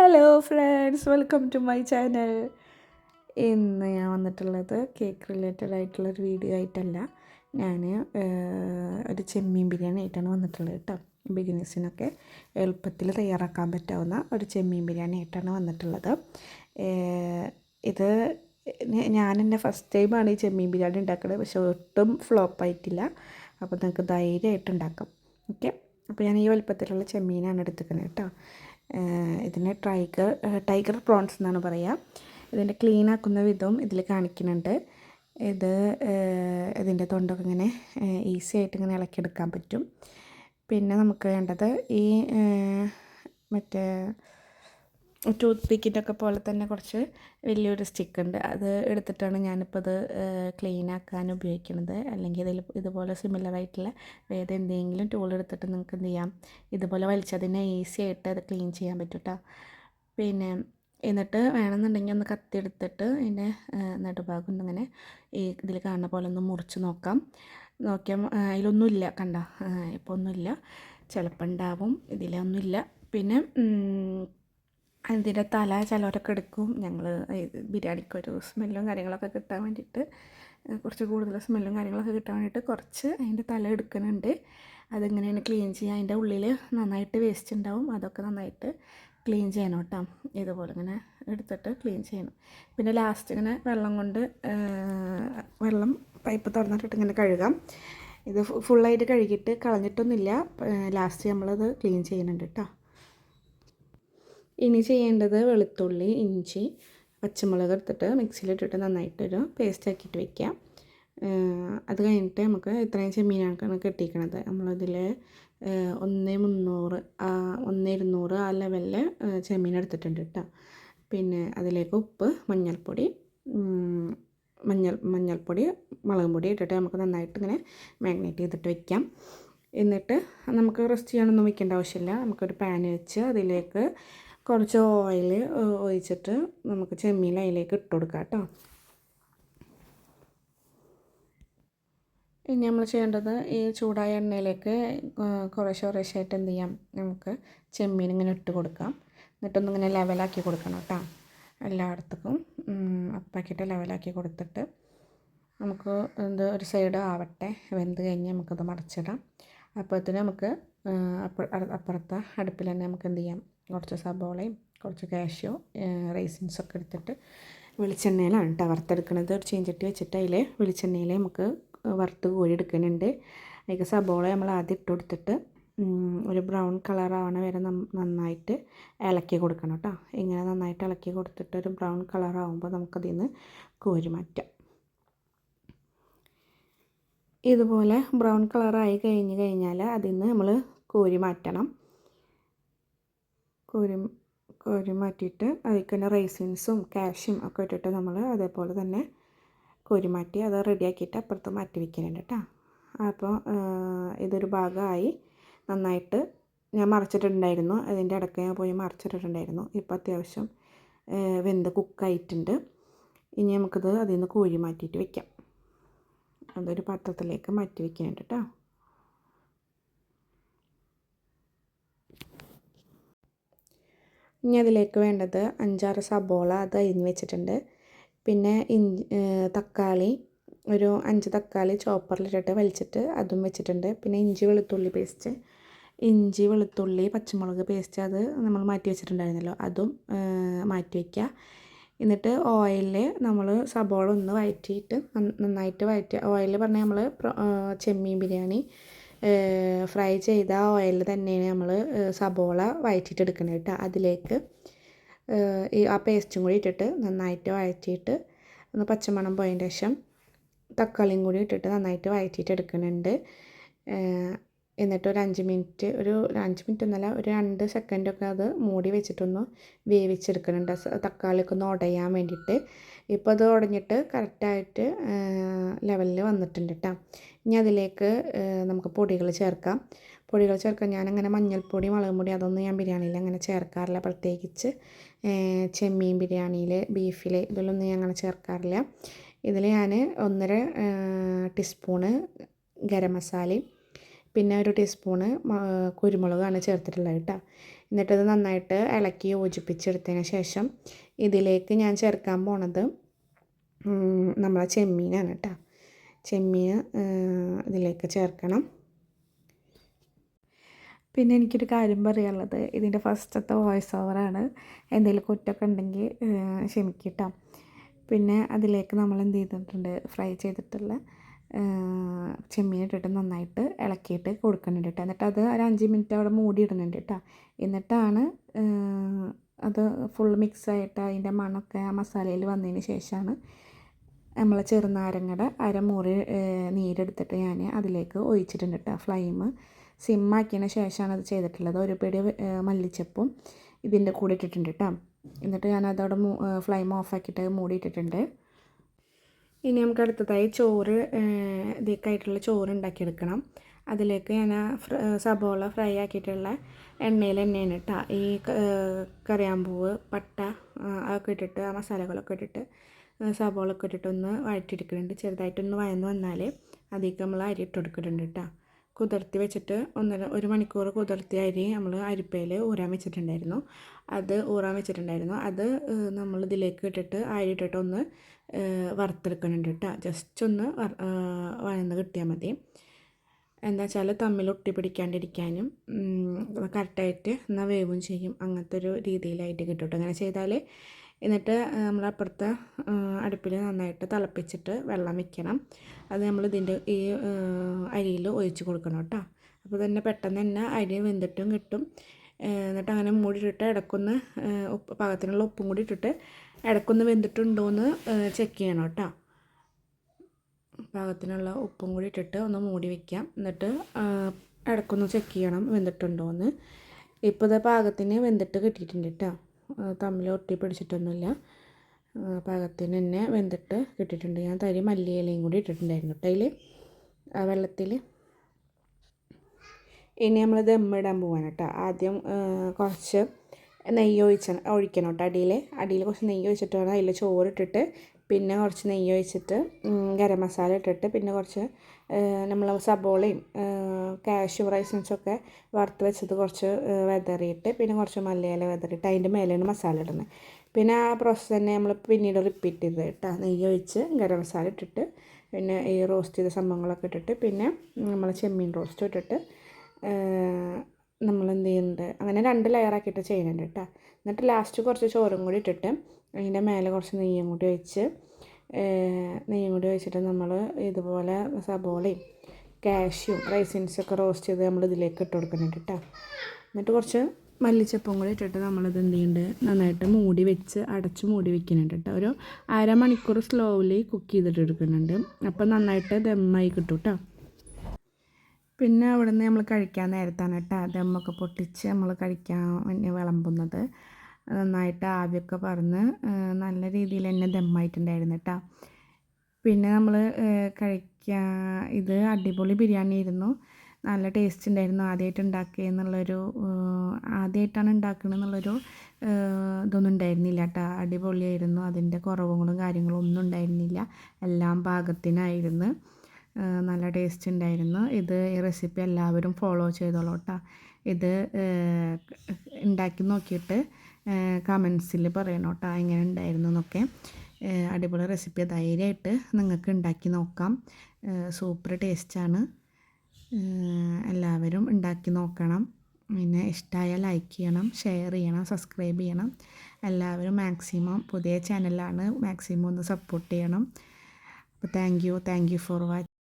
Hello friends, welcome to my channel. ഇന്ന് ഞാൻ വന്നിട്ടുള്ളത് കേക്ക് റിലേറ്റഡ് ആയിട്ടുള്ളൊരു വീഡിയോ ആയിട്ടല്ല. ഞാൻ ഒരു ചെമ്മീൻ ബിരിയാണി ആയിട്ടാണ് വന്നിട്ടുള്ളത് കേട്ടോ. ബിഗിനേഴ്സിനൊക്കെ എളുപ്പത്തിൽ തയ്യാറാക്കാൻ പറ്റാവുന്ന ഒരു ചെമ്മീൻ ബിരിയാണി ആയിട്ടാണ് വന്നിട്ടുള്ളത്. ഇത് ഞാൻ എൻ്റെ ഫസ്റ്റ് ടൈമാണ് ഈ ചെമ്മീൻ ബിരിയാണി ഉണ്ടാക്കുന്നത്. പക്ഷേ ഒട്ടും ഫ്ലോപ്പായിട്ടില്ല. അപ്പോൾ നിങ്ങൾക്ക് ധൈര്യമായിട്ട് ഉണ്ടാക്കാം. ഓക്കെ, അപ്പോൾ ഞാൻ ഈ വലുപ്പത്തിലുള്ള ചെമ്മീനാണ് എടുത്തിരിക്കുന്നത് കേട്ടോ. ഇതിനെ ടൈഗർ പ്രോൺസ് എന്നാണ് പറയുക. ഇതിൻ്റെ ക്ലീൻ ആക്കുന്ന വിധവും ഇതിൽ കാണിക്കുന്നുണ്ട്. ഇതിൻ്റെ തൊണ്ടൊക്കെ ഇങ്ങനെ ഈസി ആയിട്ട് ഇങ്ങനെ ഇളക്കിയെടുക്കാൻ പറ്റും. പിന്നെ നമുക്ക് വേണ്ടത് ഈ മറ്റേ ടൂത്ത് പിക്കിൻ്റെ ഒക്കെ പോലെ തന്നെ കുറച്ച് വലിയൊരു സ്റ്റിക്ക് ഉണ്ട്. അത് എടുത്തിട്ടാണ് ഞാനിപ്പോൾ ഇത് ക്ലീൻ ആക്കാൻ ഉപയോഗിക്കുന്നത്. അല്ലെങ്കിൽ ഇതുപോലെ സിമിലർ ആയിട്ടുള്ള വേറെ എന്തെങ്കിലും ടൂൾ എടുത്തിട്ട് നിങ്ങൾക്ക് എന്ത് ചെയ്യാം, ഇതുപോലെ വലിച്ചതിനെ ഈസി ആയിട്ട് അത് ക്ലീൻ ചെയ്യാൻ പറ്റും കേട്ടോ. പിന്നെ എന്നിട്ട് വേണമെന്നുണ്ടെങ്കിൽ ഒന്ന് കത്തി എടുത്തിട്ട് ഇതിൻ്റെ നടുഭാഗം ഒന്നിങ്ങനെ ഈ ഇതിൽ കാണുന്ന പോലെ ഒന്ന് മുറിച്ച് നോക്കിയാൽ അതിലൊന്നുമില്ല, കണ്ട ഇപ്പോൾ ഒന്നുമില്ല. ചിലപ്പോൾ ഉണ്ടാവും, ഇതിലൊന്നുമില്ല. പിന്നെ അതിൻ്റെ തല ചിലവരൊക്കെ എടുക്കും. ഞങ്ങൾ ബിരിയാണിക്കൊരു സ്മെല്ലും കാര്യങ്ങളൊക്കെ കിട്ടാൻ വേണ്ടിയിട്ട്, കുറച്ച് കൂടുതൽ സ്മെല്ലും കാര്യങ്ങളൊക്കെ കിട്ടാൻ വേണ്ടിയിട്ട് കുറച്ച് അതിൻ്റെ തല എടുക്കുന്നുണ്ട്. അതെങ്ങനെയാണ് ക്ലീൻ ചെയ്യുക, അതിൻ്റെ ഉള്ളിൽ നന്നായിട്ട് വേസ്റ്റ് ഉണ്ടാവും, അതൊക്കെ നന്നായിട്ട് ക്ലീൻ ചെയ്യണം കേട്ടോ. ഇതുപോലെ ഇങ്ങനെ എടുത്തിട്ട് ക്ലീൻ ചെയ്യണം. പിന്നെ ലാസ്റ്റ് ഇങ്ങനെ വെള്ളം പൈപ്പ് തുറന്നിട്ടിട്ട് ഇങ്ങനെ കഴുകാം. ഇത് ഫുള്ളായിട്ട് കഴുകിയിട്ട് കളഞ്ഞിട്ടൊന്നുമില്ല. ലാസ്റ്റ് നമ്മളത് ക്ലീൻ ചെയ്യുന്നുണ്ട് കേട്ടോ. ഇനി ചെയ്യേണ്ടത് വെളുത്തുള്ളി, ഇഞ്ചി, പച്ചമുളക് എടുത്തിട്ട് മിക്സിയിലിട്ടിട്ട് നന്നായിട്ടൊരു പേസ്റ്റ് ആക്കിയിട്ട് വയ്ക്കാം. അത് കഴിഞ്ഞിട്ട് നമുക്ക് ഇത്രയും ചെമ്മീനാണ് കിട്ടിയിരിക്കണത്. നമ്മളതിൽ 1,300 1,200 ആ ലെവലിൽ ചെമ്മീൻ എടുത്തിട്ടുണ്ട് കേട്ടോ. പിന്നെ അതിലേക്ക് ഉപ്പ്, മഞ്ഞൾപ്പൊടി, മുളകും പൊടി ഇട്ടിട്ട് നമുക്ക് നന്നായിട്ട് ഇങ്ങനെ മാഗ്നേറ്റ് ചെയ്തിട്ട് വയ്ക്കാം. എന്നിട്ട് നമുക്ക് റെസ്റ്റ് ചെയ്യാനൊന്നും വയ്ക്കേണ്ട ആവശ്യമില്ല. നമുക്കൊരു പാൻ വെച്ച് അതിലേക്ക് കുറച്ച് ഓയിൽ ഒഴിച്ചിട്ട് നമുക്ക് ചെമ്മീൻ അതിലേക്ക് ഇട്ട് കൊടുക്കാം കേട്ടോ. ഇനി നമ്മൾ ചെയ്യേണ്ടത് ഈ ചൂടായ എണ്ണയിലേക്ക് കുറേശ്ശായിട്ട് എന്ത് ചെയ്യാം, നമുക്ക് ചെമ്മീൻ ഇങ്ങനെ ഇട്ട് കൊടുക്കാം. എന്നിട്ടൊന്നിങ്ങനെ ലെവലാക്കി കൊടുക്കണം കേട്ടോ. എല്ലായിടത്തേക്കും അപ്പാക്കിയിട്ട് ലെവലാക്കി കൊടുത്തിട്ട് നമുക്ക് ഒരു സൈഡ് ആവട്ടെ, വെന്ത് കഴിഞ്ഞ് നമുക്കത് മറിച്ചിടാം. അപ്പോഴത്തേന് നമുക്ക് അപ്പുറത്തെ അടുപ്പിൽ തന്നെ നമുക്ക് എന്ത് ചെയ്യാം, കുറച്ച് സബോളയും കുറച്ച് കാഷ്യോ റൈസിൻസൊക്കെ എടുത്തിട്ട് വെളിച്ചെണ്ണയിലാണ് കേട്ടോ വറുത്തെടുക്കുന്നത്. ഒരു ചീഞ്ചട്ടി വെച്ചിട്ട് അതിൽ വെളിച്ചെണ്ണയിൽ നമുക്ക് വറുത്ത് കോരി എടുക്കുന്നുണ്ട്. അതിലേക്ക് സബോള നമ്മൾ ആദ്യം ഇട്ട് കൊടുത്തിട്ട് ഒരു ബ്രൗൺ കളറാവണ വരെ നന്നായിട്ട് ഇളക്കി കൊടുക്കണം കേട്ടോ. ഇങ്ങനെ നന്നായിട്ട് ഇളക്കി കൊടുത്തിട്ട് ഒരു ബ്രൗൺ കളറാവുമ്പോൾ നമുക്കതിൽ നിന്ന് കോരി മാറ്റാം. ഇതുപോലെ ബ്രൗൺ കളറായി കഴിഞ്ഞാൽ അതിൽ നിന്ന് നമ്മൾ കോരി മാറ്റണം. കോരി മാറ്റിയിട്ട് അതിൽ തന്നെ റൈസിൻസും കാഷ്യും ഒക്കെ ഇട്ടിട്ട് നമ്മൾ അതേപോലെ തന്നെ കോരി മാറ്റി അത് റെഡിയാക്കിയിട്ട് അപ്പുറത്ത് മാറ്റി വയ്ക്കുന്നുണ്ട് കേട്ടോ. അപ്പോൾ ഇതൊരു ഭാഗമായി നന്നായിട്ട് ഞാൻ മറിച്ചിട്ടുണ്ടായിരുന്നു. അതിൻ്റെ ഇടയ്ക്ക് ഞാൻ പോയി മറിച്ചിട്ടിട്ടുണ്ടായിരുന്നു. ഇപ്പോൾ അത്യാവശ്യം വെന്ത് കുക്കായിട്ടുണ്ട്. ഇനി നമുക്കത് അതിൽ നിന്ന് കോരി മാറ്റിയിട്ട് വയ്ക്കാം. അതൊരു പാത്രത്തിലേക്ക് മാറ്റി വയ്ക്കുന്നുണ്ട് കേട്ടോ. ഇനി അതിലേക്ക് വേണ്ടത് 5-6 സബോള അത് അരിഞ്ഞ് വെച്ചിട്ടുണ്ട്. പിന്നെ തക്കാളി ഒരു 5 തക്കാളി ചോപ്പറിലിട്ടിട്ട് വലിച്ചിട്ട് അതും വെച്ചിട്ടുണ്ട്. പിന്നെ ഇഞ്ചി വെളുത്തുള്ളി പച്ചമുളക് പേസ്റ്റ് അത് നമ്മൾ മാറ്റി വെച്ചിട്ടുണ്ടായിരുന്നല്ലോ, അതും മാറ്റി വയ്ക്കുക. എന്നിട്ട് ഓയിലിൽ നമ്മൾ സബോള ഒന്ന് വഴറ്റിയിട്ട് നന്നായിട്ട് വഴറ്റുക. ഓയിൽ പറഞ്ഞാൽ നമ്മൾ ചെമ്മീൻ ബിരിയാണി ഫ്രൈ ചെയ്ത ഓയിലിൽ തന്നെയാണ് നമ്മൾ സബോള വഴറ്റിയിട്ട് എടുക്കുന്നത് കേട്ടോ. അതിലേക്ക് ആ പേസ്റ്റും കൂടി ഇട്ടിട്ട് നന്നായിട്ട് വഴറ്റിയിട്ട് ഒന്ന് പച്ചമണം പോയതിന് ശേഷം തക്കാളിയും കൂടി ഇട്ടിട്ട് നന്നായിട്ട് വഴറ്റിയിട്ട് എടുക്കുന്നുണ്ട്. എന്നിട്ട് ഒരു 5 മിനിറ്റ് ഒന്നല്ല, ഒരു 2 സെക്കൻഡൊക്കെ അത് മൂടി വെച്ചിട്ടൊന്ന് വേവിച്ചെടുക്കുന്നുണ്ട്, തക്കാളിയൊക്കെ ഒന്ന് ഉടയാൻ വേണ്ടിയിട്ട്. ഇപ്പോൾ അത് ഉടഞ്ഞിട്ട് കറക്റ്റായിട്ട് ലെവലിൽ വന്നിട്ടുണ്ട് കേട്ടോ. ഇനി അതിലേക്ക് നമുക്ക് പൊടികൾ ചേർക്കാൻ ഞാനങ്ങനെ മഞ്ഞൾപ്പൊടി, മുളകും പൊടി അതൊന്നും ഞാൻ ബിരിയാണിയിൽ അങ്ങനെ ചേർക്കാറില്ല. പ്രത്യേകിച്ച് ചെമ്മീൻ ബിരിയാണിയിൽ, ബീഫിൽ ഇതിലൊന്നും ഞാൻ അങ്ങനെ ചേർക്കാറില്ല. ഇതിൽ ഞാൻ 1.5 ടീസ്പൂണ് ഗരം മസാലയും പിന്നെ ഒരു ടീസ്പൂണ് കുരുമുളകാണ് ചേർത്തിട്ടുള്ളത് കേട്ടോ. എന്നിട്ടത് നന്നായിട്ട് ഇളക്കി യോജിപ്പിച്ചെടുത്തതിന് ശേഷം ഇതിലേക്ക് ഞാൻ ചേർക്കാൻ പോണത് നമ്മളെ ചെമ്മീനാണ് കേട്ടോ. ചെമ്മീൻ ഇതിലേക്ക് ചേർക്കണം. പിന്നെ എനിക്കൊരു കാര്യം പറയാനുള്ളത്, ഇതിൻ്റെ ഫസ്റ്റത്തെ വോയിസ് ഓവറാണ്. എന്തെങ്കിലും കുറ്റമൊക്കെ ഉണ്ടെങ്കിൽ ക്ഷമിക്കട്ടോ. പിന്നെ അതിലേക്ക് നമ്മൾ എന്ത് ചെയ്തിട്ടുണ്ട്, ഫ്രൈ ചെയ്തിട്ടുള്ള ചെമ്മീൻ ഇട്ടിട്ട് നന്നായിട്ട് ഇളക്കിയിട്ട് കൊടുക്കുന്നുണ്ട് കേട്ടോ. എന്നിട്ട് അത് ഒരു 5 മിനിറ്റ് അവിടെ മൂടി ഇടുന്നുണ്ട് കേട്ടോ. എന്നിട്ടാണ് അത് ഫുൾ മിക്സായിട്ട് അതിൻ്റെ മണമൊക്കെ ആ മസാലയിൽ വന്നതിന് ശേഷമാണ് നമ്മൾ ചെറുനാരങ്ങയുടെ അരമുറി നീരെടുത്തിട്ട് ഞാൻ അതിലേക്ക് ഒഴിച്ചിട്ടുണ്ട് കേട്ടോ. ഫ്ലെയിം സിമ്മാക്കിയതിന് ശേഷമാണ് അത് ചെയ്തിട്ടുള്ളത്. ഒരു പിടി മല്ലിച്ചപ്പും ഇതിൻ്റെ കൂടെ ഇട്ടിട്ടുണ്ട് കേട്ടോ. എന്നിട്ട് ഞാനതവിടെ ഫ്ലെയിം ഓഫാക്കിയിട്ട് മൂടിയിട്ടിട്ടുണ്ട്. ഇനി നമുക്ക് അടുത്തതായി ചോറ് ഇതിലേക്കായിട്ടുള്ള ചോറ് ഉണ്ടാക്കിയെടുക്കണം. അതിലേക്ക് ഞാൻ സബോള ഫ്രൈ ആക്കിയിട്ടുള്ള എണ്ണയിൽ തന്നെയാണ് കേട്ടോ ഈ കറിയാമ്പൂവ്, പട്ട അതൊക്കെ ഇട്ടിട്ട് ആ മസാലകളൊക്കെ ഇട്ടിട്ട് സബോള ഒക്കെ ഇട്ടിട്ട് ഒന്ന് വഴറ്റിയെടുക്കുന്നുണ്ട്. ചെറുതായിട്ടൊന്ന് വഴന്ന് വന്നാൽ അതിലേക്ക് നമ്മൾ അരി ഇട്ട് കൊടുക്കുന്നുണ്ട് കേട്ടോ. കുതിർത്തി വെച്ചിട്ട് 1 മണിക്കൂർ കുതിർത്തിയ അരി നമ്മൾ അരിപ്പയിൽ ഊറാൻ വെച്ചിട്ടുണ്ടായിരുന്നു. അത് നമ്മൾ ഇതിലേക്ക് ഇട്ടിട്ട് അരി ഇട്ടിട്ട് ഒന്ന് വറുത്തെടുക്കുന്നുണ്ട് കേട്ടോ. ജസ്റ്റ് ഒന്ന് വഴന്ന് കിട്ടിയാൽ മതി. എന്താ വെച്ചാൽ തമ്മിൽ ഒട്ടി പിടിക്കാണ്ടിരിക്കാനും കറക്റ്റായിട്ട് എന്നാൽ വേവും ചെയ്യും. അങ്ങനത്തെ ഒരു രീതിയിലായിട്ട് കിട്ടും. അങ്ങനെ ചെയ്താൽ എന്നിട്ട് നമ്മൾ അപ്പുറത്തെ അടുപ്പിൽ നന്നായിട്ട് തിളപ്പിച്ചിട്ട് വെള്ളം വെക്കണം. അത് നമ്മൾ ഇതിൻ്റെ ഈ അരിയിൽ ഒഴിച്ച് കൊടുക്കണം കേട്ടോ. അപ്പോൾ തന്നെ പെട്ടെന്ന് തന്നെ അരി വെന്തിട്ടും കിട്ടും. എന്നിട്ട് അങ്ങനെ മൂടിയിട്ടിട്ട് ഇടയ്ക്കൊന്ന് പാകത്തിനുള്ള ഉപ്പും കൂടി ഇട്ടിട്ട് ഇടയ്ക്കൊന്ന് വെന്തിട്ടുണ്ടോയെന്ന് ചെക്ക് ചെയ്യണം കേട്ടോ. പാകത്തിനുള്ള ഉപ്പും കൂടി ഇട്ടിട്ട് ഒന്ന് മൂടി വയ്ക്കാം. എന്നിട്ട് ഇടയ്ക്കൊന്ന് ചെക്ക് ചെയ്യണം വെന്തിട്ടുണ്ടോയെന്ന്. ഇപ്പോൾ ഇത് പാകത്തിന് വെന്തിട്ട് കിട്ടിയിട്ടുണ്ട് കേട്ടോ. തമ്മിൽ ഒട്ടി പിടിച്ചിട്ടൊന്നുമില്ല. പാകത്തിന് തന്നെ വെന്തിട്ട് കിട്ടിയിട്ടുണ്ട്. ഞാൻ തരി മല്ലിയിലയും കൂടി ഇട്ടിട്ടുണ്ടായിരുന്നു കേട്ടോ അതിൽ വെള്ളത്തിൽ. ഇനി നമ്മൾ ദമ്മിടാൻ പോവാണ് കേട്ടോ. ആദ്യം കുറച്ച് നെയ്യ് ഒഴിക്കണം കേട്ടോ. അടിയിൽ കുറച്ച് നെയ്യ് ഒഴിച്ചിട്ട് വേണം അതിൽ ചോറിട്ടിട്ട് പിന്നെ കുറച്ച് നെയ്യ് ഒഴിച്ചിട്ട് ഗരം മസാല ഇട്ടിട്ട് പിന്നെ കുറച്ച് നമ്മൾ സബോളയും കാഷ്യൂ റൈസിൻസൊക്കെ വറുത്ത് വെച്ചത് കുറച്ച് വെതറിയിട്ട് പിന്നെ കുറച്ച് മല്ലിയില വെതറിയിട്ട് അതിൻ്റെ മേലെയാണ് മസാല ഇടുന്നത്. പിന്നെ ആ പ്രോസസ്സ് തന്നെ നമ്മൾ പിന്നീട് റിപ്പീറ്റ് ചെയ്ത് കേട്ടോ. നെയ്യ് ഒഴിച്ച് ഗരം മസാല ഇട്ടിട്ട് പിന്നെ ഈ റോസ്റ്റ് ചെയ്ത സംഭവങ്ങളൊക്കെ ഇട്ടിട്ട് പിന്നെ നമ്മൾ ചെമ്മീൻ റോസ്റ്റ് ഇട്ടിട്ട് നമ്മൾ എന്ത് ചെയ്യുന്നുണ്ട്, അങ്ങനെ 2 ലെയറാക്കിയിട്ട് ചെയ്യുന്നുണ്ട് കേട്ടോ. എന്നിട്ട് ലാസ്റ്റ് കുറച്ച് ചോറും കൂടി ഇട്ടിട്ട് അതിൻ്റെ മേലെ കുറച്ച് നെയ്യും കൂടി ഒഴിച്ചിട്ട് നമ്മൾ ഇതുപോലെ സബോളയും കാഷ്യൂ റൈസിൻസൊക്കെ റോസ്റ്റ് ചെയ്ത് നമ്മൾ ഇതിലേക്ക് ഇട്ട് കൊടുക്കുന്നുണ്ട് കേട്ടോ. എന്നിട്ട് കുറച്ച് മല്ലിച്ചപ്പും കൂടി ഇട്ടിട്ട് നമ്മളിത് എന്ത് ചെയ്യുന്നുണ്ട്, നന്നായിട്ട് അടച്ച് മൂടി വെക്കുന്നുണ്ട് കേട്ടോ. ഒരു 1/2 മണിക്കൂർ സ്ലോലി കുക്ക് ചെയ്തിട്ട് എടുക്കുന്നുണ്ട്. അപ്പോൾ നന്നായിട്ട് ദമ്മായി കിട്ടും കേട്ടോ. പിന്നെ അവിടെ നിന്ന് നമ്മൾ കഴിക്കാൻ നേരത്താണ് കേട്ടോ ദമ്മൊക്കെ പൊട്ടിച്ച് നമ്മൾ കഴിക്കാൻ വിളമ്പുന്നത്. നന്നായിട്ട് ആവിയൊക്കെ പറന്ന് നല്ല രീതിയിൽ തന്നെ ദമ്മായിട്ടുണ്ടായിരുന്നു കേട്ടോ. പിന്നെ നമ്മൾ ഇത് അടിപൊളി ബിരിയാണി ആയിരുന്നു. നല്ല ടേസ്റ്റ് ഉണ്ടായിരുന്നു. ആദ്യമായിട്ടാണ് ഉണ്ടാക്കണമെന്നുള്ളൊരു ഇതൊന്നും ഉണ്ടായിരുന്നില്ല കേട്ടോ. അടിപൊളിയായിരുന്നു. അതിൻ്റെ കുറവുകളും കാര്യങ്ങളും ഒന്നും ഉണ്ടായിരുന്നില്ല. എല്ലാം പാകത്തിനായിരുന്നു. നല്ല ടേസ്റ്റ് ഉണ്ടായിരുന്നു. ഈ റെസിപ്പി എല്ലാവരും ഫോളോ ചെയ്തോളൂ കേട്ടോ. ഇത് ഉണ്ടാക്കി നോക്കിയിട്ട് കമൻസിൽ പറയണം കേട്ടോ എങ്ങനെ ഉണ്ടായിരുന്നു എന്നൊക്കെ. അടിപൊളി റെസിപ്പി, ധൈര്യമായിട്ട് നിങ്ങൾക്ക് ഉണ്ടാക്കി നോക്കാം. സൂപ്പർ ടേസ്റ്റാണ്. എല്ലാവരും ഉണ്ടാക്കി നോക്കണം. പിന്നെ ഇഷ്ടമായാൽ ലൈക്ക് ചെയ്യണം, ഷെയർ ചെയ്യണം, സബ്സ്ക്രൈബ് ചെയ്യണം. എല്ലാവരും മാക്സിമം പുതിയ ചാനലാണ്, മാക്സിമം ഒന്ന് സപ്പോർട്ട് ചെയ്യണം. അപ്പോൾ താങ്ക് യു ഫോർ വാച്ചിങ്.